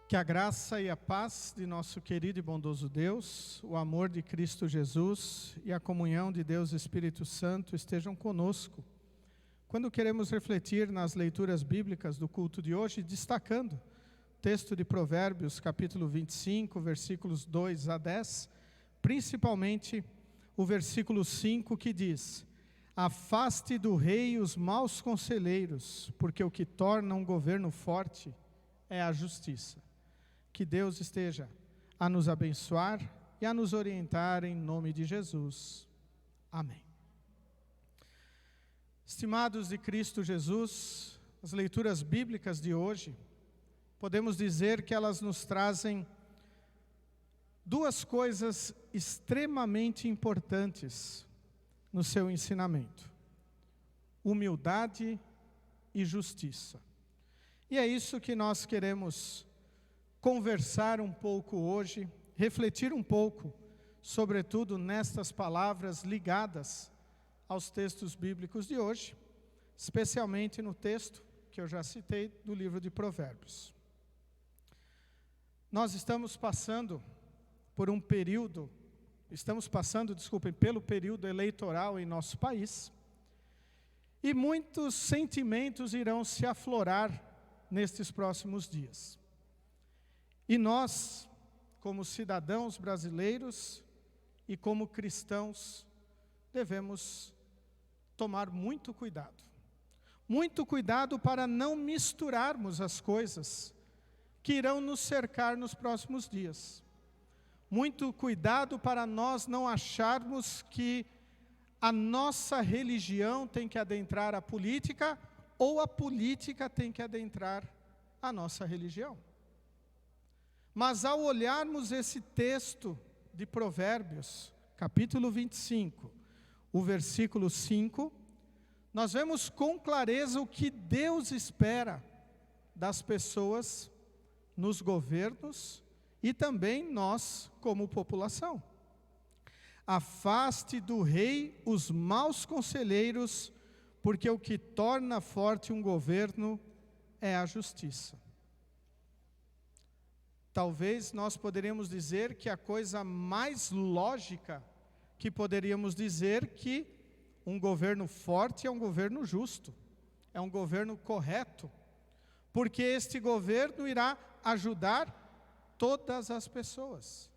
Que a graça e a paz de nosso querido e bondoso Deus, o amor de Cristo Jesus e a comunhão de Deus Espírito Santo estejam conosco. Quando queremos refletir nas leituras bíblicas do culto de hoje, destacando o texto de Provérbios, capítulo 25, versículos 2 a 10, principalmente o versículo 5 que diz: afaste do rei os maus conselheiros, porque o que torna um governo forte é a justiça. Que Deus esteja a nos abençoar e a nos orientar em nome de Jesus. Amém. Estimados de Cristo Jesus, as leituras bíblicas de hoje, podemos dizer que elas nos trazem duas coisas extremamente importantes no seu ensinamento: humildade e justiça. E é isso que nós queremos conversar um pouco hoje, refletir um pouco, sobretudo nestas palavras ligadas aos textos bíblicos de hoje, especialmente no texto que eu já citei do livro de Provérbios. Nós estamos passando por um período, pelo período eleitoral em nosso país, e muitos sentimentos irão se aflorar nestes próximos dias. E nós, como cidadãos brasileiros e como cristãos, devemos tomar muito cuidado. Muito cuidado para não misturarmos as coisas que irão nos cercar nos próximos dias. Muito cuidado para nós não acharmos que a nossa religião tem que adentrar a política ou a política tem que adentrar a nossa religião. Mas ao olharmos esse texto de Provérbios, capítulo 25, o versículo 5, nós vemos com clareza o que Deus espera das pessoas nos governos e também nós como população. Afaste do rei os maus conselheiros, porque o que torna forte um governo é a justiça. Talvez nós poderíamos dizer que a coisa mais lógica que poderíamos dizer que um governo forte é um governo justo, é um governo correto, porque este governo irá ajudar todas as pessoas.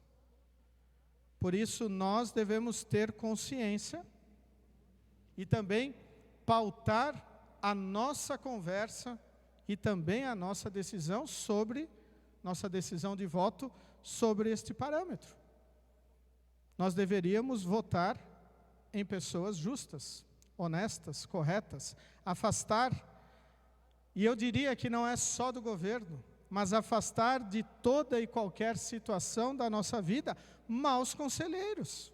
Por isso nós devemos ter consciência e também pautar a nossa conversa e também a nossa decisão de voto sobre este parâmetro. Nós deveríamos votar em pessoas justas, honestas, corretas, afastar, e eu diria que não é só do governo, mas afastar de toda e qualquer situação da nossa vida maus conselheiros.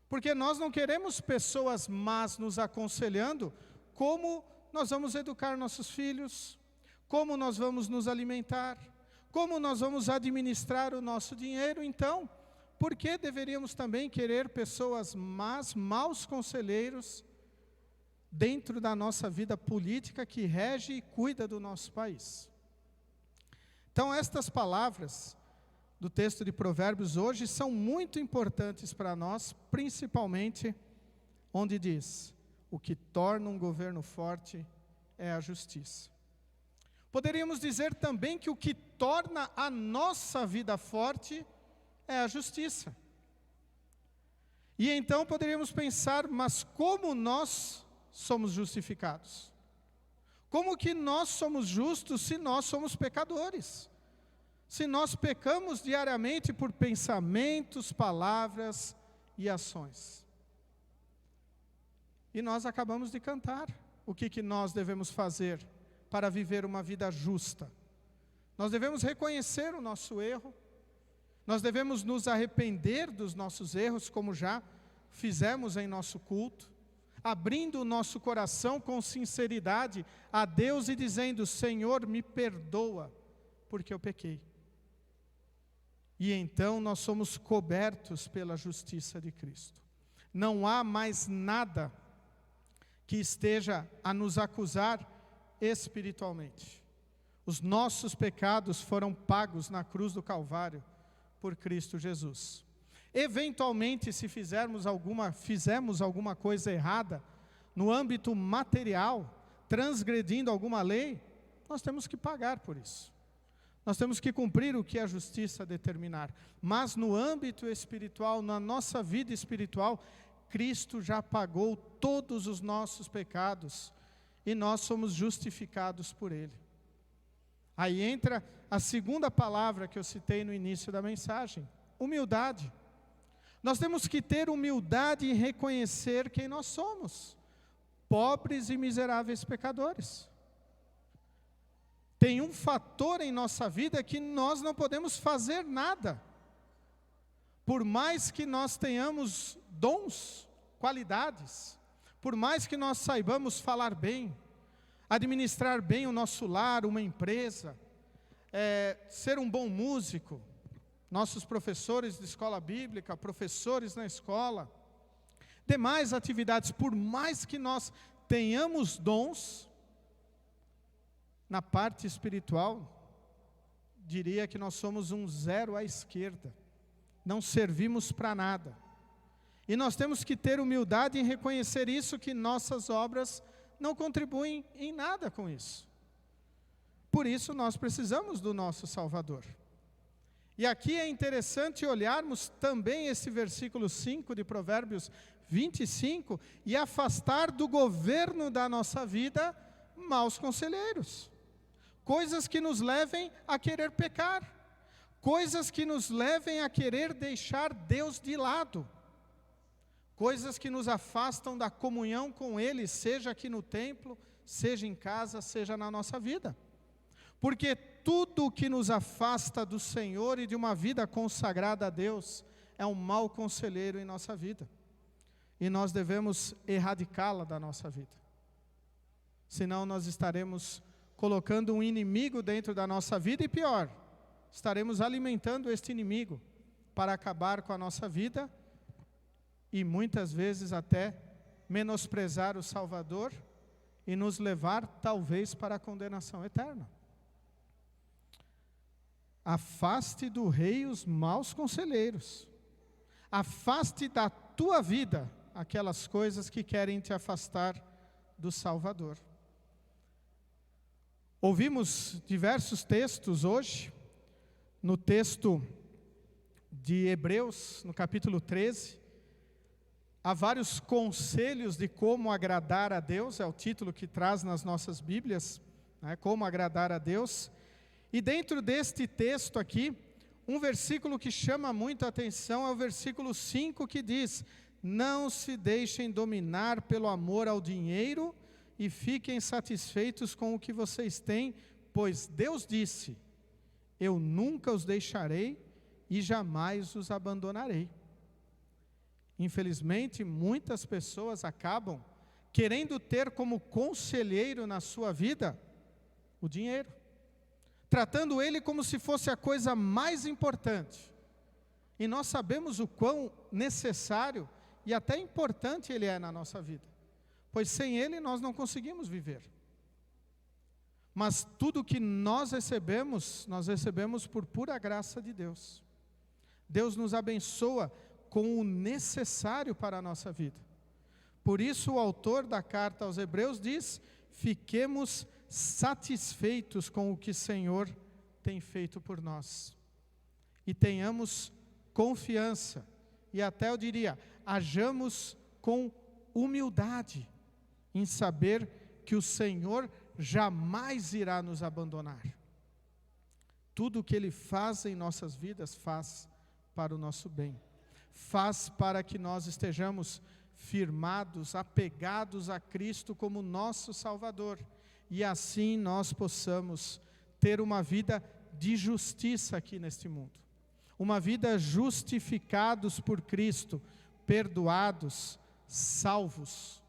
Porque nós não queremos pessoas más nos aconselhando como nós vamos educar nossos filhos, como nós vamos nos alimentar, como nós vamos administrar o nosso dinheiro. Então, por que deveríamos também querer pessoas más, maus conselheiros, dentro da nossa vida política que rege e cuida do nosso país? Então, estas palavras do texto de Provérbios hoje são muito importantes para nós, principalmente onde diz: o que torna um governo forte é a justiça. Poderíamos dizer também que o que torna a nossa vida forte é a justiça. E então poderíamos pensar, mas como nós somos justificados? Como que nós somos justos se nós somos pecadores? Se nós pecamos diariamente por pensamentos, palavras e ações. E nós acabamos de cantar o que nós devemos fazer para viver uma vida justa. Nós devemos reconhecer o nosso erro, nós devemos nos arrepender dos nossos erros, como já fizemos em nosso culto, abrindo o nosso coração com sinceridade a Deus e dizendo: Senhor, me perdoa, porque eu pequei. E então nós somos cobertos pela justiça de Cristo. Não há mais nada que esteja a nos acusar espiritualmente. Os nossos pecados foram pagos na cruz do Calvário por Cristo Jesus. Eventualmente, se fizemos alguma coisa errada no âmbito material, transgredindo alguma lei, nós temos que pagar por isso. Nós temos que cumprir o que a justiça determinar. Mas no âmbito espiritual, na nossa vida espiritual, Cristo já pagou todos os nossos pecados e nós somos justificados por Ele. Aí entra a segunda palavra que eu citei no início da mensagem: humildade. Nós temos que ter humildade em reconhecer quem nós somos: pobres e miseráveis pecadores. Tem um fator em nossa vida que nós não podemos fazer nada. Por mais que nós tenhamos dons, qualidades, por mais que nós saibamos falar bem, administrar bem o nosso lar, uma empresa, ser um bom músico, nossos professores de escola bíblica, professores na escola, demais atividades, por mais que nós tenhamos dons, na parte espiritual, diria que nós somos um zero à esquerda, não servimos para nada. E nós temos que ter humildade em reconhecer isso, que nossas obras não contribuem em nada com isso. Por isso nós precisamos do nosso Salvador. E aqui é interessante olharmos também esse versículo 5 de Provérbios 25, e afastar do governo da nossa vida maus conselheiros. Coisas que nos levem a querer pecar, coisas que nos levem a querer deixar Deus de lado, coisas que nos afastam da comunhão com Ele, seja aqui no templo, seja em casa, seja na nossa vida. Porque tudo que nos afasta do Senhor e de uma vida consagrada a Deus é um mau conselheiro em nossa vida. E nós devemos erradicá-la da nossa vida. Senão nós estaremos colocando um inimigo dentro da nossa vida, e pior, estaremos alimentando este inimigo para acabar com a nossa vida e muitas vezes até menosprezar o Salvador e nos levar talvez para a condenação eterna. Afaste do rei os maus conselheiros. Afaste da tua vida aquelas coisas que querem te afastar do Salvador. Ouvimos diversos textos hoje, no texto de Hebreus, no capítulo 13, há vários conselhos de como agradar a Deus, é o título que traz nas nossas Bíblias, né, como agradar a Deus. E dentro deste texto aqui, um versículo que chama muito a atenção é o versículo 5, que diz: não se deixem dominar pelo amor ao dinheiro, e fiquem satisfeitos com o que vocês têm, pois Deus disse: eu nunca os deixarei e jamais os abandonarei. Infelizmente, muitas pessoas acabam querendo ter como conselheiro na sua vida o dinheiro, tratando ele como se fosse a coisa mais importante. E nós sabemos o quão necessário e até importante ele é na nossa vida, pois sem ele nós não conseguimos viver. Mas tudo que nós recebemos por pura graça de Deus. Deus nos abençoa com o necessário para a nossa vida. Por isso o autor da carta aos Hebreus diz: fiquemos satisfeitos com o que o Senhor tem feito por nós. E tenhamos confiança, e até eu diria, hajamos com humildade, em saber que o Senhor jamais irá nos abandonar. Tudo o que Ele faz em nossas vidas, faz para o nosso bem. Faz para que nós estejamos firmados, apegados a Cristo como nosso Salvador. E assim nós possamos ter uma vida de justiça aqui neste mundo. Uma vida justificados por Cristo, perdoados, salvos.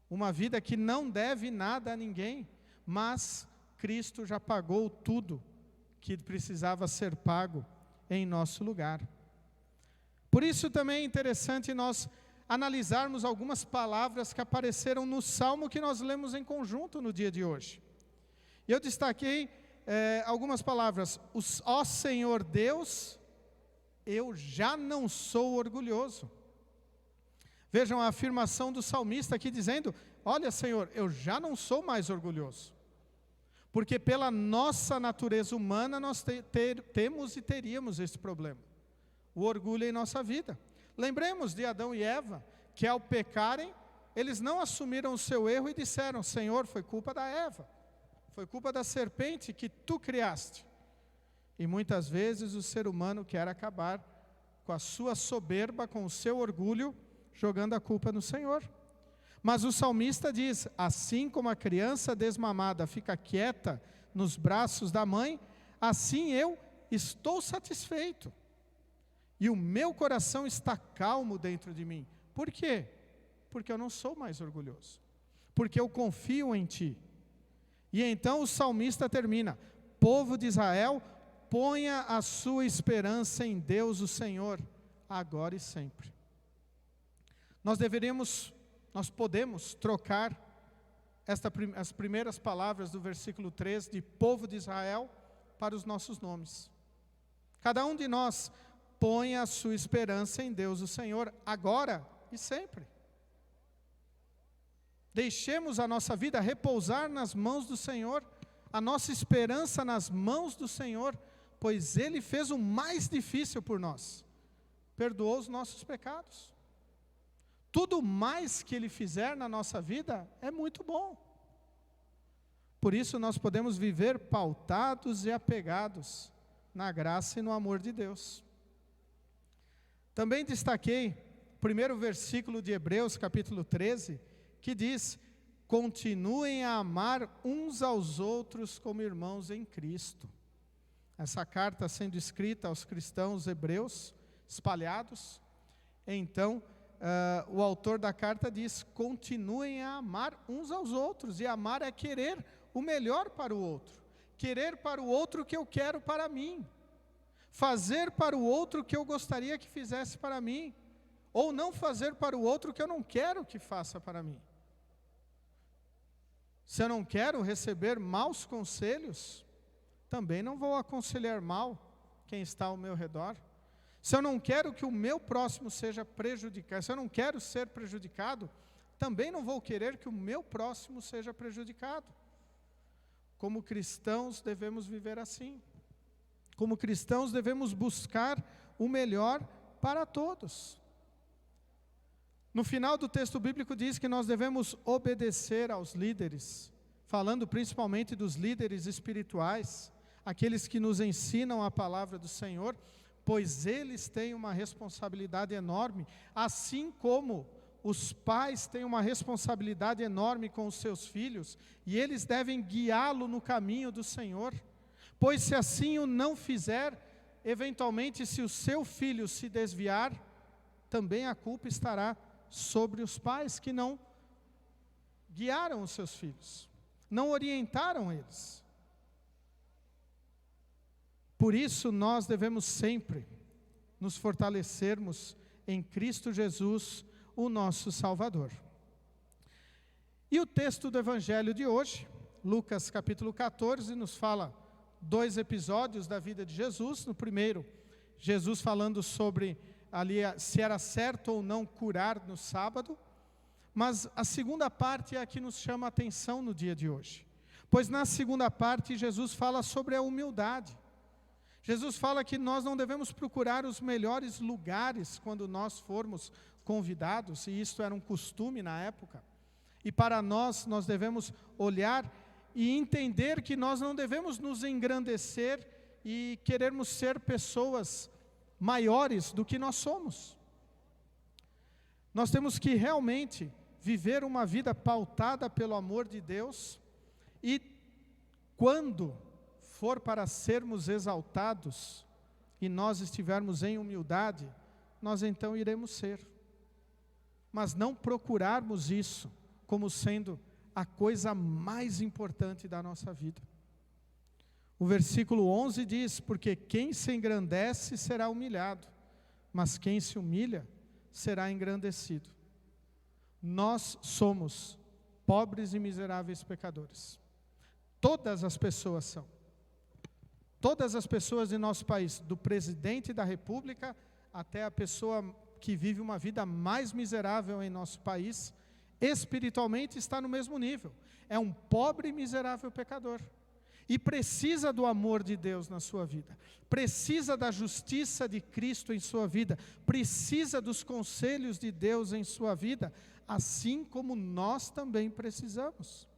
Uma vida que não deve nada a ninguém, mas Cristo já pagou tudo que precisava ser pago em nosso lugar. Por isso também é interessante nós analisarmos algumas palavras que apareceram no Salmo que nós lemos em conjunto no dia de hoje. E eu destaquei algumas palavras. Ó Senhor Deus, eu já não sou orgulhoso. Vejam a afirmação do salmista aqui dizendo: olha, Senhor, eu já não sou mais orgulhoso. Porque pela nossa natureza humana nós temos e teríamos esse problema. O orgulho em nossa vida. Lembremos de Adão e Eva, que ao pecarem, eles não assumiram o seu erro e disseram: Senhor, foi culpa da Eva. Foi culpa da serpente que tu criaste. E muitas vezes o ser humano quer acabar com a sua soberba, com o seu orgulho, jogando a culpa no Senhor. Mas o salmista diz: assim como a criança desmamada fica quieta nos braços da mãe, assim eu estou satisfeito. E o meu coração está calmo dentro de mim. Por quê? Porque eu não sou mais orgulhoso. Porque eu confio em Ti. E então o salmista termina: povo de Israel, ponha a sua esperança em Deus o Senhor, agora e sempre. Nós podemos trocar as primeiras palavras do versículo 3 de povo de Israel para os nossos nomes. Cada um de nós ponha a sua esperança em Deus o Senhor, agora e sempre. Deixemos a nossa vida repousar nas mãos do Senhor, a nossa esperança nas mãos do Senhor, pois Ele fez o mais difícil por nós, perdoou os nossos pecados. Tudo mais que Ele fizer na nossa vida é muito bom. Por isso nós podemos viver pautados e apegados na graça e no amor de Deus. Também destaquei o primeiro versículo de Hebreus, capítulo 13, que diz: continuem a amar uns aos outros como irmãos em Cristo. Essa carta sendo escrita aos cristãos hebreus espalhados, então o autor da carta diz: continuem a amar uns aos outros. E amar é querer o melhor para o outro, querer para o outro o que eu quero para mim, fazer para o outro o que eu gostaria que fizesse para mim, ou não fazer para o outro o que eu não quero que faça para mim. Se eu não quero receber maus conselhos, também não vou aconselhar mal quem está ao meu redor. Se eu não quero que o meu próximo seja prejudicado, se eu não quero ser prejudicado, também não vou querer que o meu próximo seja prejudicado. Como cristãos devemos viver assim. Como cristãos devemos buscar o melhor para todos. No final do texto bíblico diz que nós devemos obedecer aos líderes, falando principalmente dos líderes espirituais, aqueles que nos ensinam a palavra do Senhor, pois eles têm uma responsabilidade enorme, assim como os pais têm uma responsabilidade enorme com os seus filhos, e eles devem guiá-lo no caminho do Senhor, pois se assim o não fizer, eventualmente se o seu filho se desviar, também a culpa estará sobre os pais que não guiaram os seus filhos, não orientaram eles. Por isso nós devemos sempre nos fortalecermos em Cristo Jesus, o nosso Salvador. E o texto do Evangelho de hoje, Lucas capítulo 14, nos fala 2 episódios da vida de Jesus. No primeiro, Jesus falando sobre ali se era certo ou não curar no sábado, mas a segunda parte é a que nos chama a atenção no dia de hoje, pois na segunda parte Jesus fala sobre a humildade. Jesus fala que nós não devemos procurar os melhores lugares quando nós formos convidados, e isto era um costume na época, e para nós devemos olhar e entender que nós não devemos nos engrandecer e querermos ser pessoas maiores do que nós somos. Nós temos que realmente viver uma vida pautada pelo amor de Deus, e quando for para sermos exaltados e nós estivermos em humildade, nós então iremos ser, mas não procurarmos isso como sendo a coisa mais importante da nossa vida. O versículo 11 diz: porque quem se engrandece será humilhado, mas quem se humilha será engrandecido. Nós somos pobres e miseráveis pecadores. Todas as pessoas são. todas as pessoas de nosso país, do presidente da República até a pessoa que vive uma vida mais miserável em nosso país, espiritualmente está no mesmo nível. É um pobre e miserável pecador. E precisa do amor de Deus na sua vida. Precisa da justiça de Cristo em sua vida. Precisa dos conselhos de Deus em sua vida, assim como nós também precisamos.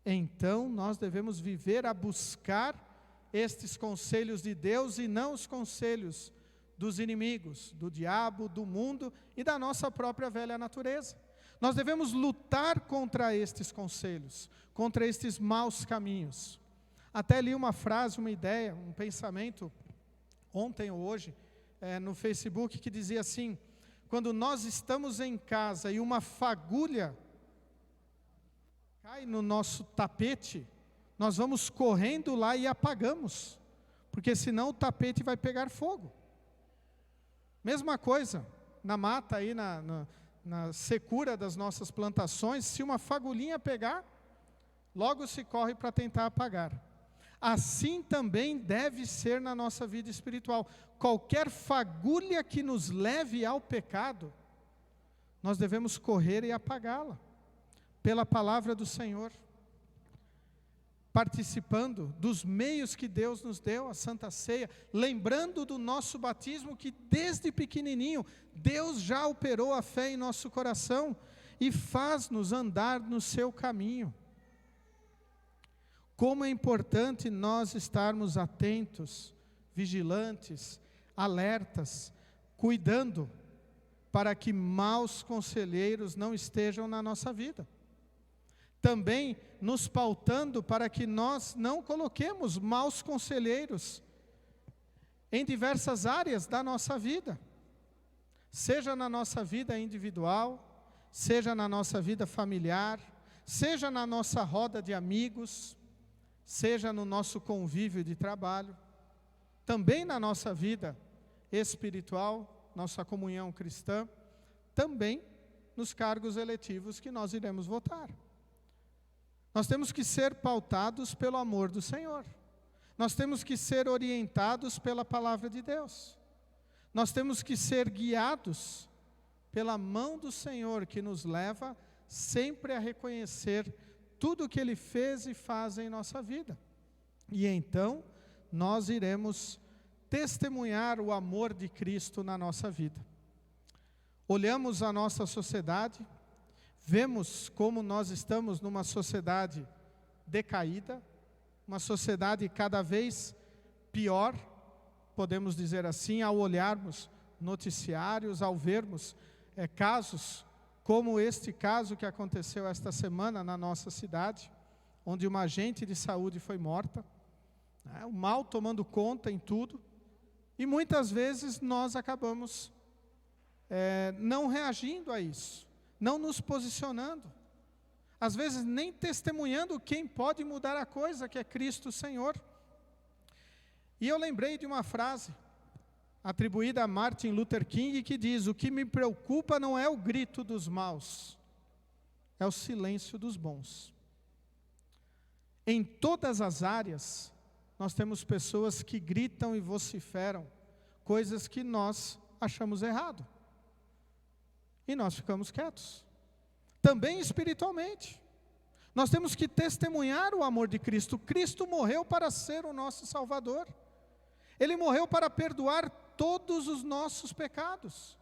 Então, nós devemos viver a buscar estes conselhos de Deus e não os conselhos dos inimigos, do diabo, do mundo e da nossa própria velha natureza. Nós devemos lutar contra estes conselhos, contra estes maus caminhos. Até li uma frase, uma ideia, um pensamento, ontem ou hoje, no Facebook, que dizia assim: quando nós estamos em casa e uma fagulha cai no nosso tapete, nós vamos correndo lá e apagamos, porque senão o tapete vai pegar fogo. Mesma coisa, na mata aí, na secura das nossas plantações, se uma fagulhinha pegar, logo se corre para tentar apagar. Assim também deve ser na nossa vida espiritual. Qualquer fagulha que nos leve ao pecado, nós devemos correr e apagá-la, pela palavra do Senhor, participando dos meios que Deus nos deu, a Santa Ceia, lembrando do nosso batismo, que desde pequenininho, Deus já operou a fé em nosso coração, e faz-nos andar no seu caminho. Como é importante nós estarmos atentos, vigilantes, alertas, cuidando, para que maus conselheiros não estejam na nossa vida. Também nos pautando para que nós não coloquemos maus conselheiros em diversas áreas da nossa vida. Seja na nossa vida individual, seja na nossa vida familiar, seja na nossa roda de amigos, seja no nosso convívio de trabalho, também na nossa vida espiritual, nossa comunhão cristã, também nos cargos eletivos que nós iremos votar. Nós temos que ser pautados pelo amor do Senhor. Nós temos que ser orientados pela palavra de Deus. Nós temos que ser guiados pela mão do Senhor, que nos leva sempre a reconhecer tudo o que Ele fez e faz em nossa vida. E então, nós iremos testemunhar o amor de Cristo na nossa vida. Olhamos a nossa sociedade, vemos como nós estamos numa sociedade decaída, uma sociedade cada vez pior, podemos dizer assim, ao olharmos noticiários, ao vermos casos como este caso que aconteceu esta semana na nossa cidade, onde uma agente de saúde foi morta, o mal tomando conta em tudo, e muitas vezes nós acabamos não reagindo a isso, não nos posicionando, às vezes nem testemunhando quem pode mudar a coisa, que é Cristo Senhor. E eu lembrei de uma frase atribuída a Martin Luther King, que diz: o que me preocupa não é o grito dos maus, é o silêncio dos bons. Em todas as áreas, nós temos pessoas que gritam e vociferam coisas que nós achamos errado. E nós ficamos quietos. Também espiritualmente. Nós temos que testemunhar o amor de Cristo. Cristo morreu para ser o nosso Salvador. Ele morreu para perdoar todos os nossos pecados.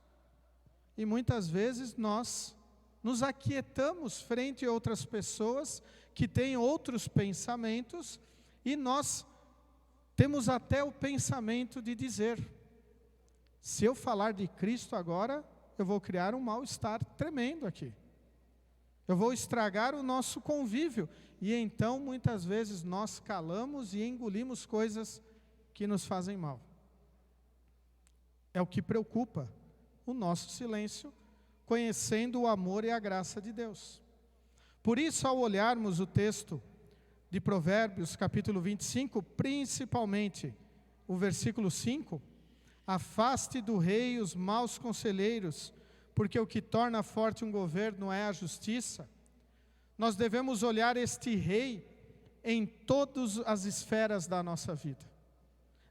E muitas vezes nós nos aquietamos frente a outras pessoas que têm outros pensamentos, e nós temos até o pensamento de dizer: se eu falar de Cristo agora, eu vou criar um mal-estar tremendo aqui. Eu vou estragar o nosso convívio. E então, muitas vezes, nós calamos e engolimos coisas que nos fazem mal. É o que preocupa o nosso silêncio, conhecendo o amor e a graça de Deus. Por isso, ao olharmos o texto de Provérbios, capítulo 25, principalmente o versículo 5, afaste do rei os maus conselheiros, porque o que torna forte um governo é a justiça. Nós devemos olhar este rei em todas as esferas da nossa vida.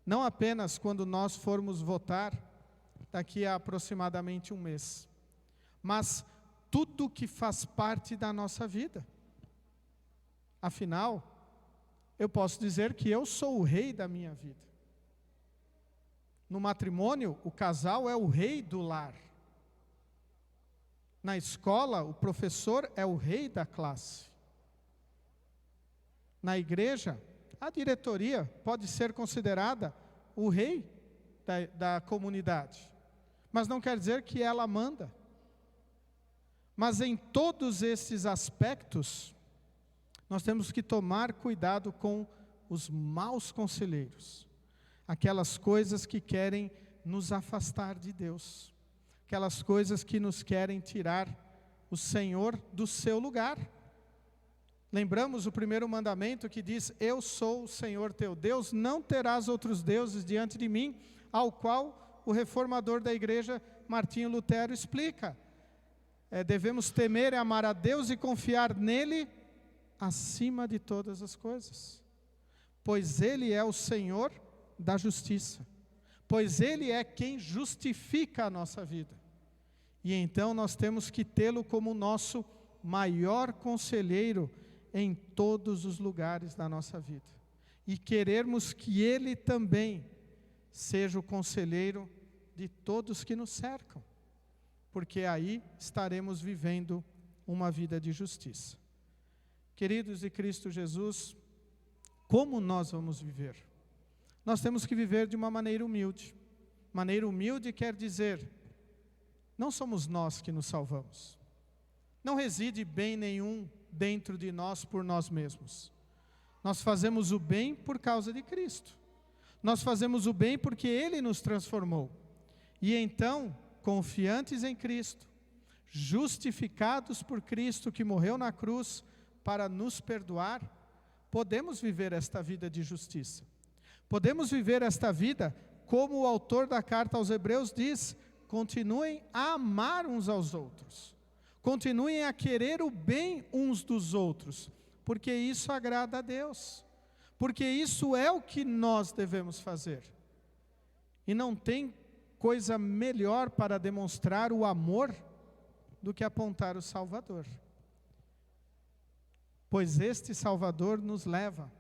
Não apenas quando nós formos votar daqui a aproximadamente um mês, mas tudo que faz parte da nossa vida. Afinal, eu posso dizer que eu sou o rei da minha vida. No matrimônio, o casal é o rei do lar. Na escola, o professor é o rei da classe. Na igreja, a diretoria pode ser considerada o rei da comunidade. Mas não quer dizer que ela manda. Mas em todos esses aspectos, nós temos que tomar cuidado com os maus conselheiros. Aquelas coisas que querem nos afastar de Deus. Aquelas coisas que nos querem tirar o Senhor do seu lugar. Lembramos o primeiro mandamento que diz: eu sou o Senhor teu Deus, não terás outros deuses diante de mim, ao qual o reformador da igreja, Martinho Lutero, explica. Devemos temer e amar a Deus e confiar nele acima de todas as coisas. Pois Ele é o Senhor da justiça. Pois Ele é quem justifica a nossa vida. E então nós temos que tê-lo como nosso maior conselheiro em todos os lugares da nossa vida. E querermos que Ele também seja o conselheiro de todos que nos cercam. Porque aí estaremos vivendo uma vida de justiça. Queridos de Cristo Jesus, como nós vamos viver? Nós temos que viver de uma maneira humilde. Maneira humilde quer dizer, não somos nós que nos salvamos. Não reside bem nenhum dentro de nós por nós mesmos. Nós fazemos o bem por causa de Cristo. Nós fazemos o bem porque Ele nos transformou. E então, confiantes em Cristo, justificados por Cristo que morreu na cruz para nos perdoar, podemos viver esta vida de justiça. Podemos viver esta vida como o autor da carta aos Hebreus diz: continuem a amar uns aos outros. Continuem a querer o bem uns dos outros, porque isso agrada a Deus. Porque isso é o que nós devemos fazer. E não tem coisa melhor para demonstrar o amor do que apontar o Salvador. Pois este Salvador nos leva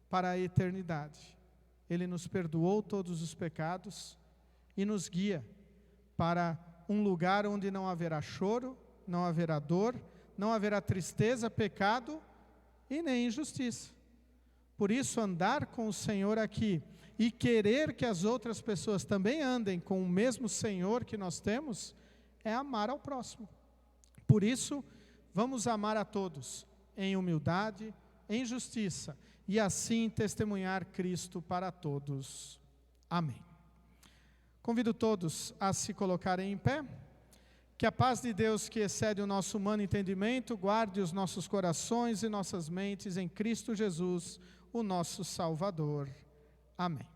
para a eternidade. Ele nos perdoou todos os pecados e nos guia para um lugar onde não haverá choro, não haverá dor, não haverá tristeza, pecado e nem injustiça. Por isso, andar com o Senhor aqui e querer que as outras pessoas também andem com o mesmo Senhor que nós temos, é amar ao próximo. Por isso, vamos amar a todos, em humildade, em justiça, e assim testemunhar Cristo para todos. Amém. Convido todos a se colocarem em pé. Que a paz de Deus, que excede o nosso humano entendimento, guarde os nossos corações e nossas mentes em Cristo Jesus, o nosso Salvador. Amém.